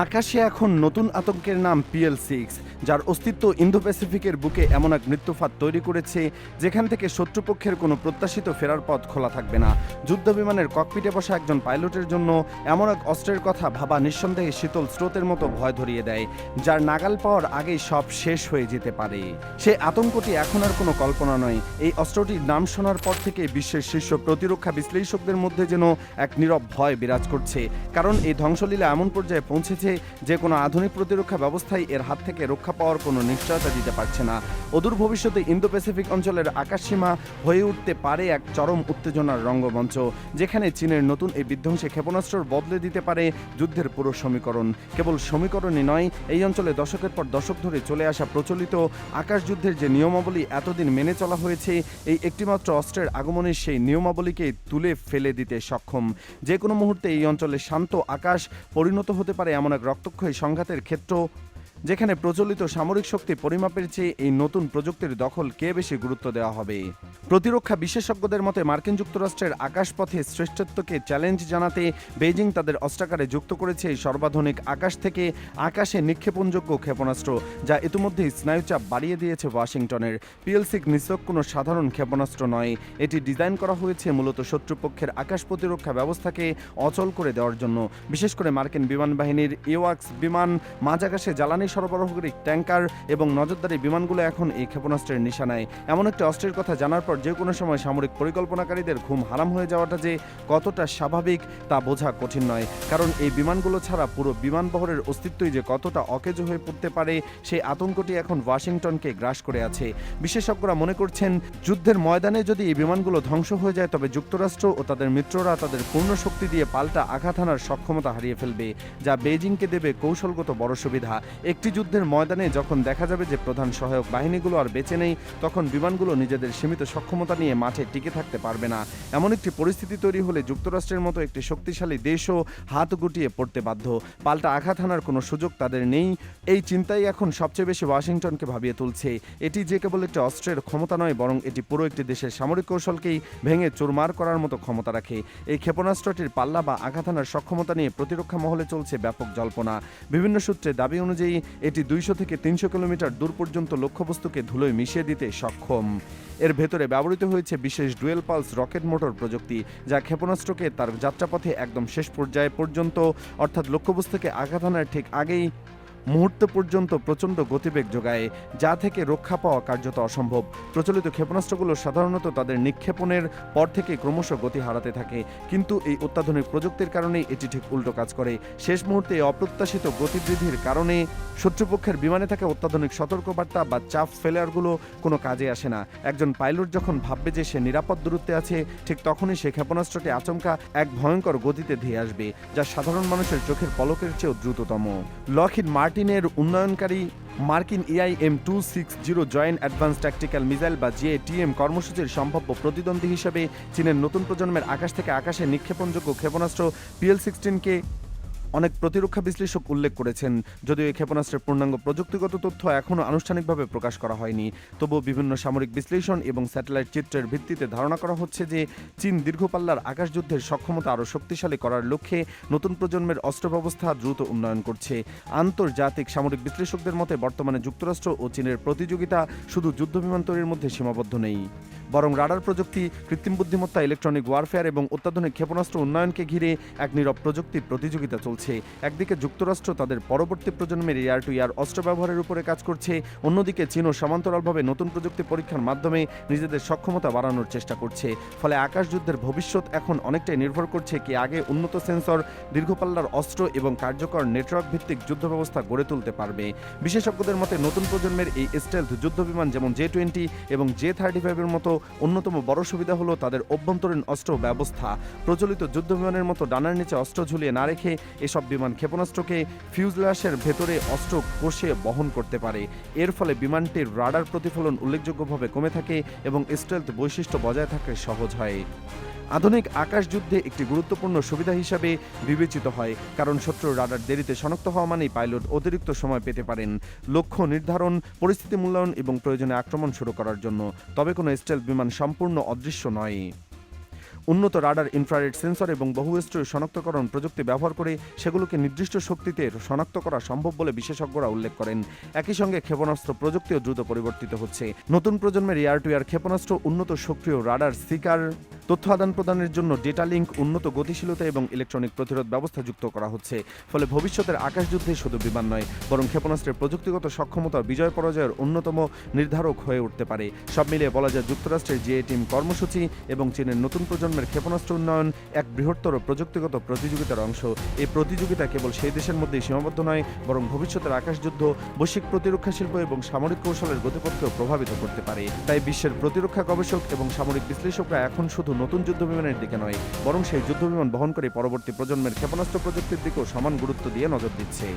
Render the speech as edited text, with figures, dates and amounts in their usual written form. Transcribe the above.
আকাশে এখন নতুন আতঙ্কের নাম PL-6, যার অস্তিত্ব ইন্দো প্যাসিফিকের বুকে এমন এক মৃত্যুফাত তৈরি করেছে যেখান থেকে শত্রুপক্ষের কোনো প্রত্যাশিত ফেরার পথ খোলা থাকবে না। যুদ্ধবিমানের ককপিটে বসা একজন পাইলটের জন্য এমন এক অস্ত্রের কথা ভাবা নিঃসন্দেহে শীতল স্রোতের মতো ভয় ধরিয়ে দেয়, যার নাগাল পাওয়ার আগেই সব শেষ হয়ে যেতে পারে। সে আতঙ্কটি এখন আর কোনো কল্পনা নয়। এই অস্ত্রটির নাম শোনার পর থেকে বিশ্বের শীর্ষ প্রতিরক্ষা বিশ্লেষকদের মধ্যে যেন এক নীরব ভয় বিরাজ করছে, কারণ এই ধ্বংসলীলা এমন পর্যায়ে পৌঁছেছে যে কোনো আধুনিক প্রতিরক্ষা ব্যবস্থাই এর হাত থেকে রক্ষা পাওয়ার কোনো নিশ্চয়তা দিতে পারছে না। অদূর ভবিষ্যতে ইন্দো প্যাসিফিক অঞ্চলের আকাশসীমা হয়ে উঠতে পারে এক চরম উত্তেজনার রঙ্গমঞ্চ, যেখানে চীনের নতুন এই বিধ্বংসী ক্ষেপণাস্ত্র বদলে দিতে পারে যুদ্ধের পুরো সমীকরণ। কেবল সমীকরণই নয়, এই অঞ্চলে দশকের পর দশক ধরে চলে আসা প্রচলিত আকাশযুদ্ধের যে নিয়মাবলী এতদিন মেনে চলা হয়েছে, এই একটিমাত্র অস্ত্রের আগমনের সেই নিয়মাবলীকে তুলে ফেলে দিতে সক্ষম। যে কোনো মুহূর্তে এই অঞ্চলে শান্ত আকাশ পরিণত হতে পারে এমন এক রক্তক্ষয়ী সংঘাতের ক্ষেত্র, যেখানে প্রচলিত সামরিক শক্তি পরিমাপের চেয়ে এই নতুন প্রযুক্তির দখলকে বেশি গুরুত্ব দেওয়া হবে। প্রতিরক্ষা বিশেষজ্ঞদের মতে মার্কিন যুক্তরাষ্ট্রের আকাশপথে শ্রেষ্ঠত্বকে চ্যালেঞ্জ জানাতে বেইজিং তাদের অস্ত্রাগারে যুক্ত করেছে এই সর্বাধুনিক আকাশ থেকে আকাশে নিক্ষেপণযোগ্য ক্ষেপণাস্ত্র, যা ইতিমধ্যেই স্নায়ুচাপ বাড়িয়ে দিয়েছে ওয়াশিংটনের। PL-6 নিছক কোনো সাধারণ ক্ষেপণাস্ত্র নয়, এটি ডিজাইন করা হয়েছে মূলত শত্রুপক্ষের আকাশ প্রতিরক্ষা ব্যবস্থাকে অচল করে দেওয়ার জন্য। বিশেষ করে মার্কিন বিমান বাহিনীর এওয়াক্স বিমান, মাঝ আকাশে জ্বালানি সরবরাহকারী ট্যাঙ্কার এবং নজরদারি বিমানগুলো এখন এই ক্ষেপণাস্ত্রের নিশানায়। এমন একটি অস্ত্রের কথা জানার পর যে কোনো সময় সামরিক পরিকল্পনাকারীদের ঘুম হারাম হয়ে যাওয়াটা যে কতটা স্বাভাবিক তা বোঝা কঠিন নয়, কারণ এই বিমানগুলো ছাড়া পুরো বিমানবহরের অস্তিত্বই যে কতটা অকেজ হয়ে পড়তে পারে সেই আতঙ্কটি এখন ওয়াশিংটনকে গ্রাস করে আছে। বিশেষজ্ঞরা মনে করছেন, যুদ্ধের ময়দানে যদি এই বিমানগুলো ধ্বংস হয়ে যায় তবে যুক্তরাষ্ট্র ও তাদের মিত্ররা তাদের পূর্ণ শক্তি দিয়ে পাল্টা আঘাত হানার সক্ষমতা হারিয়ে ফেলবে, যা বেইজিংকে দেবে কৌশলগত বড় সুবিধা। একটি যুদ্ধের ময়দানে যখন দেখা যাবে যে প্রধান সহায়ক বাহিনীগুলো আর বেঁচে নেই, তখন বিমানগুলো নিজেদের সীমিত সক্ষমতা নিয়ে মাঠে টিকে থাকতে পারবে না। এমন একটি পরিস্থিতি তৈরি হলে যুক্তরাষ্ট্রের মতো একটি শক্তিশালী দেশও হাত গুটিয়ে পড়তে বাধ্য। পাল্টা আঘাত হানার কোনো সুযোগ তাদের নেই। এই চিন্তাই এখন সবচেয়ে বেশি ওয়াশিংটনকে ভাবিয়ে তুলছে। এটি যে কেবল একটি অস্ত্রের ক্ষমতা নয়, বরং এটি পুরো একটি দেশের সামরিক কৌশলকেই ভেঙে চুরমার করার মতো ক্ষমতা রাখে। এই ক্ষেপণাস্ত্রটির পাল্লা বা আঘাত হানার সক্ষমতা নিয়ে প্রতিরক্ষা মহলে চলছে ব্যাপক জল্পনা। বিভিন্ন সূত্রে দাবি অনুযায়ী এটি 200 থেকে 300 কিলোমিটার দূর পর্যন্ত লক্ষ্যবস্তুকে ধুলোয় মিশিয়ে দিতে সক্ষম। এর ভেতরে ব্যবহৃত হয়েছে বিশেষ ডুয়েল পালস রকেট মোটর প্রযুক্তি, যা ক্ষেপণাস্ত্রকে তার যাত্রাপথে একদম শেষ পর্যায়ে পর্যন্ত, অর্থাৎ লক্ষ্যবস্তুকে আঘাত হানার ঠিক আগেই মুহূর্ত পর্যন্ত প্রচণ্ড গতিবেগ যোগায়, যা থেকে রক্ষা পাওয়া কার্যত অসম্ভব। প্রচলিত ক্ষেপণাস্ত্রগুলো সাধারণত তাদের নিক্ষেপণের পর থেকে ক্রমশ গতি হারাতে থাকে, কিন্তু এই অত্যাধুনিক প্রযুক্তির কারণেই এটি ঠিক উল্টো কাজ করে। শেষ মুহূর্তে অপ্রত্যাশিত গতিবৃদ্ধির কারণে শত্রুপক্ষের বিমানে থাকা অত্যাধুনিক সতর্কবার্তা বা চাপ ফেলারগুলো কোনো কাজে আসে না। একজন পাইলট যখন ভাববে যে সে নিরাপদ দূরত্বে আছে, ঠিক তখনই সে ক্ষেপণাস্ত্রটি আচমকা এক ভয়ঙ্কর গতিতে ধেয়ে আসবে, যা সাধারণ মানুষের চোখের পলকের চেয়েও দ্রুততম। লকহিড মার্টিনের উন্নয়নকারী মার্কিন EIM-260 joint advance tactical missile বা JATM কর্মসূচির সম্ভাব্য প্রতিদ্বন্দ্বী হিসেবে চীনের নতুন প্রজন্মের আকাশ থেকে আকাশে নিক্ষেপণযোগ্য ক্ষেপণাস্ত্র PL-16কে অনেক প্রতিরক্ষা বিশ্লেষক উল্লেখ করেছেন। যদিও এই ক্ষেপণাস্ত্রের পূর্ণাঙ্গ প্রযুক্তিগত তথ্য এখনও আনুষ্ঠানিকভাবে প্রকাশ করা হয়নি, তবুও বিভিন্ন সামরিক বিশ্লেষণ এবং স্যাটেলাইট চিত্রের ভিত্তিতে ধারণা করা হচ্ছে যে চীন দীর্ঘপাল্লার আকাশযুদ্ধের সক্ষমতা আরও শক্তিশালী করার লক্ষ্যে নতুন প্রজন্মের অস্ত্র ব্যবস্থা দ্রুত উন্নয়ন করছে। আন্তর্জাতিক সামরিক বিশ্লেষকদের মতে বর্তমানে যুক্তরাষ্ট্র ও চীনের প্রতিযোগিতা শুধু যুদ্ধবিমান তৈরির মধ্যে সীমাবদ্ধ নেই, বরং রাডার প্রযুক্তি, কৃত্রিম বুদ্ধিমত্তা, ইলেকট্রনিক ওয়ারফেয়ার এবং অত্যাধুনিক ক্ষেপণাস্ত্র উন্নয়নকে ঘিরে এক নীরব প্রযুক্তির প্রতিযোগিতা চলছে। একদিকে যুক্তরাষ্ট্র তাদের পরবর্তী প্রজন্মের এয়ার টু এয়ার অস্ত্র ব্যবহারের উপরে কাজ করছে, অন্যদিকে চীনও সমান্তরালভাবে নতুন প্রযুক্তি পরীক্ষার মাধ্যমে নিজেদের সক্ষমতা বাড়ানোর চেষ্টা করছে। ফলে আকাশযুদ্ধের ভবিষ্যৎ এখন অনেকটাই নির্ভর করছে কি আগে উন্নত সেন্সর, দীর্ঘপাল্লার অস্ত্র এবং কার্যকর নেটওয়ার্ক ভিত্তিক যুদ্ধ ব্যবস্থা গড়ে তুলতে পারবে। বিশেষজ্ঞদের মতে নতুন প্রজন্মের এই স্টেলথ যুদ্ধবিমান যেমন J-20 এবং J-35 এর মতো অন্যতম বড় সুবিধা হলো তাদের অভ্যন্তরীণ অস্ত্র ব্যবস্থা। প্রচলিত যুদ্ধবিমানের মতো ডানার নিচে অস্ত্র ঝুলিয়ে না রেখে এসব বিমান ক্ষেপণাস্ত্রকে ফিউজলাসের ভেতরে অস্ত্র কষে বহন করতে পারে। এর ফলে বিমানটির রাডার প্রতিফলন উল্লেখযোগ্যভাবে কমে থাকে এবং স্টেলথ বৈশিষ্ট্য বজায় থাকতে সহজ হয়। আধুনিক আকাশযুদ্ধে একটি গুরুত্বপূর্ণ সুবিধা হিসাবে বিবেচিত হয়, কারণ শত্রুর রাডার দেরিতে শনাক্ত হওয়া মানেই পাইলট অতিরিক্ত সময় পেতে পারেন লক্ষ্য নির্ধারণ, পরিস্থিতি মূল্যায়ন এবং প্রয়োজনে আক্রমণ শুরু করার জন্য। তবে কোনো স্টেলথ বিমান সম্পূর্ণ অদৃশ্য নয়। উন্নত রাডার, ইনফ্রারেড সেন্সর এবং বহুস্তরীয় শনাক্তকরণ প্রযুক্তি ব্যবহার করে সেগুলোকে নির্দিষ্ট শক্তিতে শনাক্ত করা সম্ভব বলে বিশেষজ্ঞরা উল্লেখ করেন। একই সঙ্গে ক্ষেপণাস্ত্র প্রযুক্তিও দ্রুত পরিবর্তিত হচ্ছে। নতুন প্রজন্মের এয়ার টু এয়ার ক্ষেপণাস্ত্র, উন্নত সক্রিয় রাডার সিকার, তথ্য আদান প্রদানের জন্য ডেটা লিঙ্ক, উন্নত গতিশীলতা এবং ইলেকট্রনিক প্রতিরোধ ব্যবস্থা যুক্ত করা হচ্ছে। ফলে ভবিষ্যতের আকাশযুদ্ধে শুধু বিমান নয়, বরং ক্ষেপণাস্ত্রের প্রযুক্তিগত সক্ষমতা বিজয় পরাজয়ের অন্যতম নির্ধারক হয়ে উঠতে পারে। সব মিলিয়ে বলা যায়, যুক্তরাষ্ট্রের জিএ টিম কর্মসূচি এবং চীনের নতুন প্রজন্মের ক্ষেপণাস্ত্র উন্নয়ন এক বৃহত্তর প্রযুক্তিগত প্রতিযোগিতার অংশ। এই প্রতিযোগিতা কেবল সেই দেশের মধ্যেই সীমাবদ্ধ নয়, বরং ভবিষ্যতের আকাশযুদ্ধ, বৈশ্বিক প্রতিরক্ষা শিল্প এবং সামরিক কৌশলের গতিপথকেও প্রভাবিত করতে পারে। তাই বিশ্বের প্রতিরক্ষা গবেষক এবং সামরিক বিশ্লেষকরা এখন শুধু নতুন যুদ্ধবিমানের দিকে নয়, বরং সেই যুদ্ধবিমান বহন করে পরবর্তী প্রজন্মের ক্ষেপণাস্ত্র প্রযুক্তির দিকেও সমান গুরুত্ব দিয়ে নজর দিচ্ছে।